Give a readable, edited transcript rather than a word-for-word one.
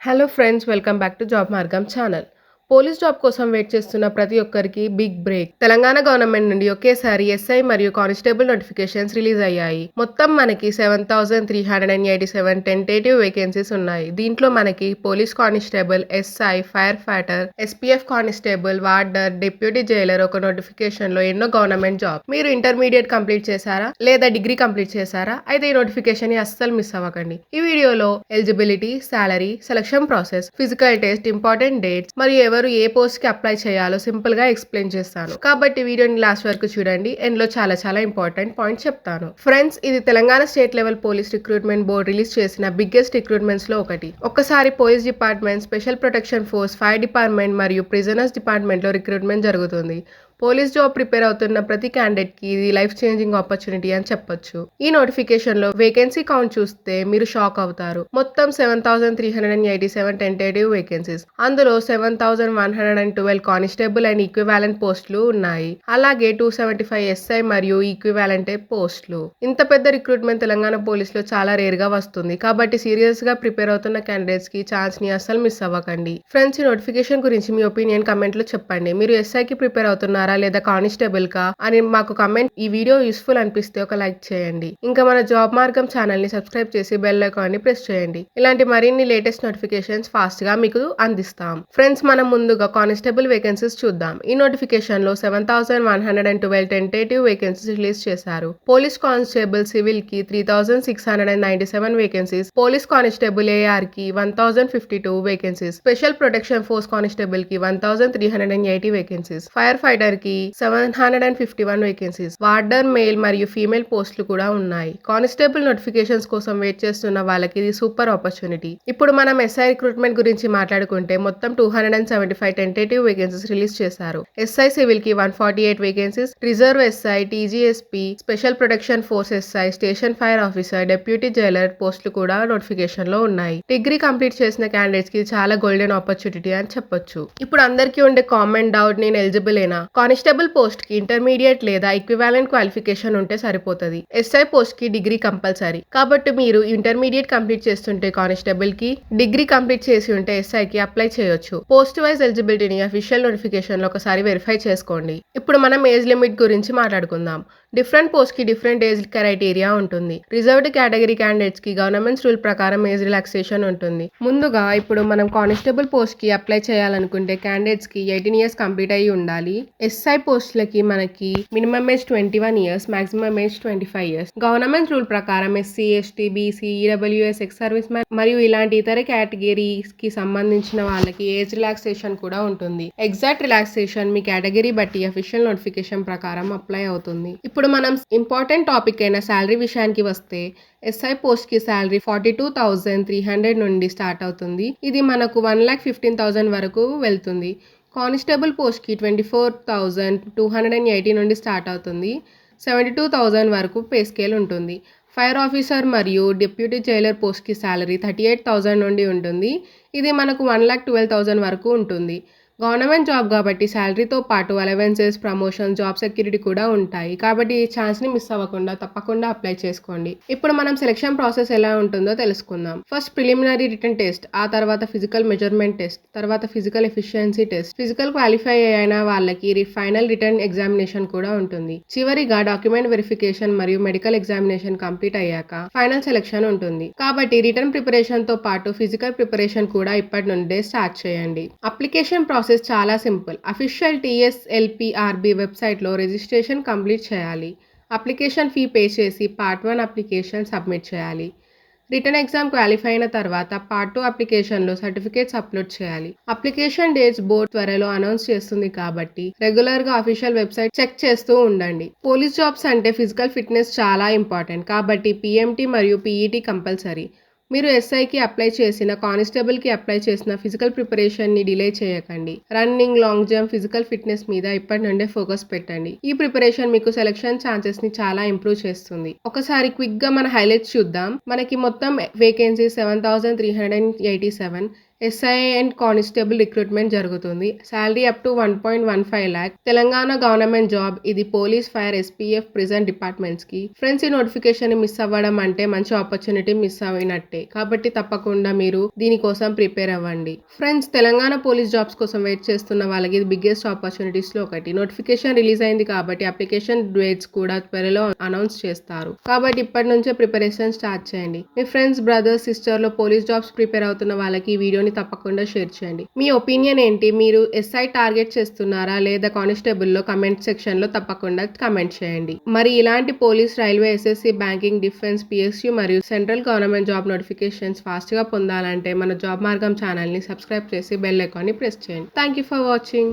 Hello friends, welcome back to job మార్గం channel. Police job కోసం wait చేస్తున్న ప్రతి ఒక్కరికి బిగ్ బ్రేక్. తెలంగాణ గవర్నమెంట్ నుండి ఒకేసారి ఎస్ఐ మరియు కానిస్టేబుల్ నోటిఫికేషన్స్ రిలీజ్ అయ్యాయి. మొత్తం మనకి 7,387 టెంటేటివ్ వేకెన్సీస్ ఉన్నాయి. దీంట్లో మనకి police constable, SI, fire fighter, SPF constable, warder, deputy Jailer ఒక నోటిఫికేషన్ లో ఎన్నో గవర్నమెంట్ జాబ్. మీరు ఇంటర్మీడియట్ కంప్లీట్ చేశారా లేదా డిగ్రీ కంప్లీట్ చేశారా? అయితే ఈ నోటిఫికేషన్ ని అస్సలు మిస్ అవ్వకండి. ఈ వీడియోలో eligibility, salary, selection process, physical test, important dates మరియు ఎవరు ఏ పోస్ట్ కి అప్లై చేయాలో సింపుల్ గా ఎక్స్ప్లెయిన్ చేస్తాను. కాబట్టి వీడియోని లాస్ట్ వరకు చూడండి. ఎండ్లో చాలా ఇంపార్టెంట్ పాయింట్ చెప్తాను. ఫ్రెండ్స్, ఇది Telangana state level police recruitment board release చేసిన బిగ్గెస్ట్ రిక్రూట్మెంట్స్ లో ఒకటి. ఒక్కసారి police department, special protection force, fire department మరియు ప్రిజనర్స్ డిపార్ట్మెంట్ లో రిక్రూట్మెంట్ జరుగుతుంది. పోలీస్ జాబ్ ప్రిపేర్ అవుతున్న ప్రతి క్యాండిడేట్ కి ఇది లైఫ్ చేంజింగ్ ఆపర్చునిటీ అని చెప్పొచ్చు. ఈ నోటిఫికేషన్ లో వేకెన్సీ కౌంట్ చూస్తే మీరు షాక్ అవుతారు. మొత్తం 7,387 టెంటేటివ్ వేకెన్సీస్. అందులో 7,112 కానిస్టేబుల్ అండ్ ఈక్వివాలెంట్ పోస్టులు ఉన్నాయి. అలాగే 275 ఎస్ఐ మరియు ఈక్వివాలెంట్ పోస్టులు. ఇంత పెద్ద రిక్రూట్మెంట్ తెలంగాణ పోలీస్ లో చాలా రేర్ గా వస్తుంది. కాబట్టి సీరియస్ గా ప్రిపేర్ అవుతున్న క్యాండిడేట్స్ కి ఛాన్స్ ని అస్సలు మిస్ అవ్వకండి. ఫ్రెండ్స్, ఈ నోటిఫికేషన్ గురించి మీ ఒపీనియన్ కమెంట్ లో చెప్పండి. మీరు ఎస్ఐ కి ప్రిపేర్ అవుతున్నారా లేదా కానిస్టేబుల్ కా అని మాకు కమెంట్. ఈ వీడియో యూస్ఫుల్ అనిపిస్తే ఒక లైక్ చేయండి. ఇంకా మన జాబ్ మార్గం ఛానల్ ని సబ్స్క్రైబ్ చేసి బెల్ ఐకాన్ ని ప్రెస్ చేయండి. ఇలాంటి మరిన్ని లేటెస్ట్ నోటిఫికేషన్స్ ఫాస్ట్ గా మీకు అందిస్తాం. ఫ్రెండ్స్, మనం ముందుగా కానిస్టేబుల్ వేకెన్సీస్ చూద్దాం. ఈ నోటిఫికేషన్ లో 7,112 టెంటేటివ్ వేకెన్సీస్ రిలీజ్ చేశారు. పోలీస్ కానిస్టేబుల్ సివిల్ కి 3,697 వేకెన్సీస్, పోలీస్ కానిస్టేబుల్ ఏఆర్ కి 1,052 vacancies, special protection force constable కి 1,380 వేకెన్సీస్, ఫైర్ ఫైటర్ కి 751 వేకెన్సీస్, వార్డర్ మేల్ మరియు ఫీమేల్ పోస్టులు కూడా ఉన్నాయి. కానిస్టేబుల్ నోటిఫికేషన్స్ కోసం వెయిట్ చేస్తున్న వాళ్ళకి ఇది సూపర్ ఆపర్చునిటీ. ఇప్పుడు మనం ఎస్ఐ రిక్రూట్మెంట్ గురించి మాట్లాడుకుంటే మొత్తం 275 టెంటేటివ్ వేకెన్సీస్ రిలీజ్ చేశారు. ఎస్ఐ సివిల్ కి 148 vacancies, reserve SI, TGSP, special protection force SI, station fire officer, deputy Jailer పోస్టులు కూడా నోటిఫికేషన్ లో ఉన్నాయి. డిగ్రీ కంప్లీట్ చేసిన క్యాండిడేట్స్ కి చాలా గోల్డెన్ ఆపర్చునిటీ అని చెప్పొచ్చు. ఇప్పుడు అందరికీ ఉండే కామన్ డౌట్, నేను ఎలిజిబుల్ ఏనా? కానిస్టేబుల్ పోస్ట్ కి ఇంటర్మీడియట్ లేదా ఈక్వివాలెంట్ క్వాలిఫికేషన్ ఉంటే సరిపోతుంది. ఎస్ఐ పోస్ట్ కి డిగ్రీ కంపల్సరీ. కాబట్టి మీరు ఇంటర్మీడియట్ కంప్లీట్ చేస్తుంటే కానిస్టేబుల్ కి, డిగ్రీ కంప్లీట్ చేసి ఉంటే ఎస్ఐ కి అప్లై చేయొచ్చు. పోస్ట్ వైజ్ ఎలిజిబిలిటీని అఫీషియల్ నోటిఫికేషన్ లో ఒకసారి వెరిఫై చేసుకోండి. ఇప్పుడు మనం ఏజ్ లిమిట్ గురించి మాట్లాడుకుందాం. డిఫరెంట్ పోస్ట్ కి డిఫరెంట్ ఏజ్ క్రైటీరియా ఉంటుంది. రిజర్వ్డ్ కేటగిరీ క్యాండిడేట్స్ కి గవర్నమెంట్ రూల్ ప్రకారం ఏజ్ రిలాక్సేషన్ ఉంటుంది. ముందుగా ఇప్పుడు మనం కానిస్టేబుల్ పోస్ట్ కి అప్లై చేయాలనుకుంటే క్యాండిడేట్స్ కి 18 ఇయర్స్ కంప్లీట్ అయి ఉండాలి. ఎస్ఐ పోస్టులకి మనకి minimum age 21 years, maximum age 25 years. Government rule ప్రకారం SC, ST, BC, EWS, ex service man మరియు ఇలాంటి ఇతర కేటగిరీస్ కి సంబంధించిన వాళ్ళకి ఏజ్ రిలాక్సేషన్ కూడా ఉంటుంది. ఎగ్జాక్ట్ రిలాక్సేషన్ మీ కేటగిరీ బట్టి అఫీషియల్ నోటిఫికేషన్ ప్రకారం అప్లై అవుతుంది. ఇప్పుడు మనం ఇంపార్టెంట్ టాపిక్ అయిన శాలరీ విషయానికి వస్తే ఎస్ఐ పోస్ట్ కి శాలరీ 42,300 నుండి స్టార్ట్ అవుతుంది. ఇది మనకు 1,15,000 వరకు వెళ్తుంది. కానిస్టేబుల్ పోస్ట్ కి 24,280 నుండి స్టార్ట్ అవుతుంది. 72,000 వరకు పే స్కేల్ ఉంటుంది. ఫైర్ ఆఫీసర్ మరియు డిప్యూటీ జైలర్ పోస్ట్ కి శాలరీ 38,000 నుండి ఉంటుంది. ఇది మనకు 1,12,000 వరకు ఉంటుంది. గవర్నమెంట్ జాబ్ కాబట్టి శాలరీతో పాటు అలవెన్సెస్, ప్రమోషన్, జాబ్ సెక్యూరిటీ కూడా ఉంటాయి. కాబట్టి ఈ ఛాన్స్ ని మిస్ అవ్వకుండా తప్పకుండా అప్లై చేసుకోండి. ఇప్పుడు మనం సెలక్షన్ ప్రాసెస్ ఎలా ఉంటుందో తెలుసుకుందాం. ఫస్ట్ ప్రిలిమినరీ రిటన్ టెస్ట్, ఆ తర్వాత ఫిజికల్ మెజర్మెంట్ టెస్ట్, తర్వాత physical efficiency test. Physical qualify అయిన వాళ్ళకి ఫైనల్ రిటర్న్ ఎగ్జామినేషన్ కూడా ఉంటుంది. చివరిగా డాక్యుమెంట్ వెరిఫికేషన్ మరియు మెడికల్ ఎగ్జామినేషన్ కంప్లీట్ అయ్యాక ఫైనల్ సెలక్షన్ ఉంటుంది. కాబట్టి రిటర్న్ ప్రిపరేషన్ తో పాటు ఫిజికల్ ప్రిపరేషన్ కూడా ఇప్పటి నుండే స్టార్ట్ చేయండి. అప్లికేషన్ ప్రాసెస్ చాలా సింపుల్. అఫీషియల్ TSLPRB వెబ్సైట్ లో రిజిస్ట్రేషన్ కంప్లీట్ చేయాలి. అప్లికేషన్ ఫీ పే చేసి పార్ట్ 1 అప్లికేషన్ సబ్మిట్ చేయాలి. రిటర్న్ ఎగ్జామ్ క్వాలిఫై అయిన తర్వాత పార్ట్ 2 అప్లికేషన్ లో సర్టిఫికేట్స్ అప్లోడ్ చేయాలి. అప్లికేషన్ డేట్స్ బోర్డు త్వరలో అనౌన్స్ చేస్తుంది కాబట్టి రెగ్యులర్ గా అఫీషియల్ వెబ్సైట్ చెక్ చేస్తూ ఉండండి. పోలీస్ జాబ్స్ అంటే ఫిజికల్ ఫిట్నెస్ చాలా ఇంపార్టెంట్. కాబట్టి PMT మరియు PET కంపల్సరీ. మీరు ఎస్ఐకి అప్లై చేసిన, కానిస్టేబుల్ కి అప్లై చేసిన ఫిజికల్ ప్రిపరేషన్ ని డిలే చేయకండి. Running, long jump, physical fitness మీద ఇప్పటి నుండే ఫోకస్ పెట్టండి. ఈ ప్రిపరేషన్ మీకు సెలక్షన్ ఛాన్సెస్ ని చాలా ఇంప్రూవ్ చేస్తుంది. ఒకసారి క్విక్ గా మన హైలైట్స్ చూద్దాం. మనకి మొత్తం vacancy 7,387, SI and constable recruitment జరుగుతుంది. Salary up to 1.15 lakh. Telangana government job. ఇది police, fire, SPF, prison departments కి. ఫ్రెండ్స్, ఈ నోటిఫికేషన్ మిస్ అవ్వడం అంటే మంచి ఆపర్చునిటీ మిస్ అయినట్టే. కాబట్టి తప్పకుండా మీరు దీనికోసం ప్రిపేర్ అవ్వండి. ఫ్రెండ్స్, తెలంగాణ పోలీస్ జాబ్స్ కోసం వెయిట్ చేస్తున్న వాళ్ళకి ఇది బిగ్గెస్ట్ ఆపర్చునిటీస్ లో ఒకటి. నోటిఫికేషన్ రిలీజ్ అయింది కాబట్టి అప్లికేషన్ డేట్స్ కూడా త్వరలో అనౌన్స్ చేస్తారు. కాబట్టి ఇప్పటి నుంచే ప్రిపరేషన్ స్టార్ట్ చేయండి. మీ ఫ్రెండ్స్, బ్రదర్స్, సిస్టర్ లో పోలీస్ జాబ్స్ ప్రిపేర్ అవుతున్న వాళ్ళకి ఈ వీడియోని తప్పకుండా షేర్ చేయండి. మీ ఒపీనియన్ ఏంటి? మీరు ఎస్ఐ టార్గెట్ చేస్తున్నారా లేదా కానిస్టేబుల్ లో? కమెంట్ సెక్షన్ లో తప్పకుండా కమెంట్ చేయండి. మరి ఇలాంటి police, railway, SSC, banking, defence, PSU మరియు central government job notifications fast గా పొందాలంటే మన జాబ్ మార్గం ఛానల్ ని సబ్స్క్రైబ్ చేసి బెల్ ఐకాన్ ని ప్రెస్ చేయండి. Thank you for watching.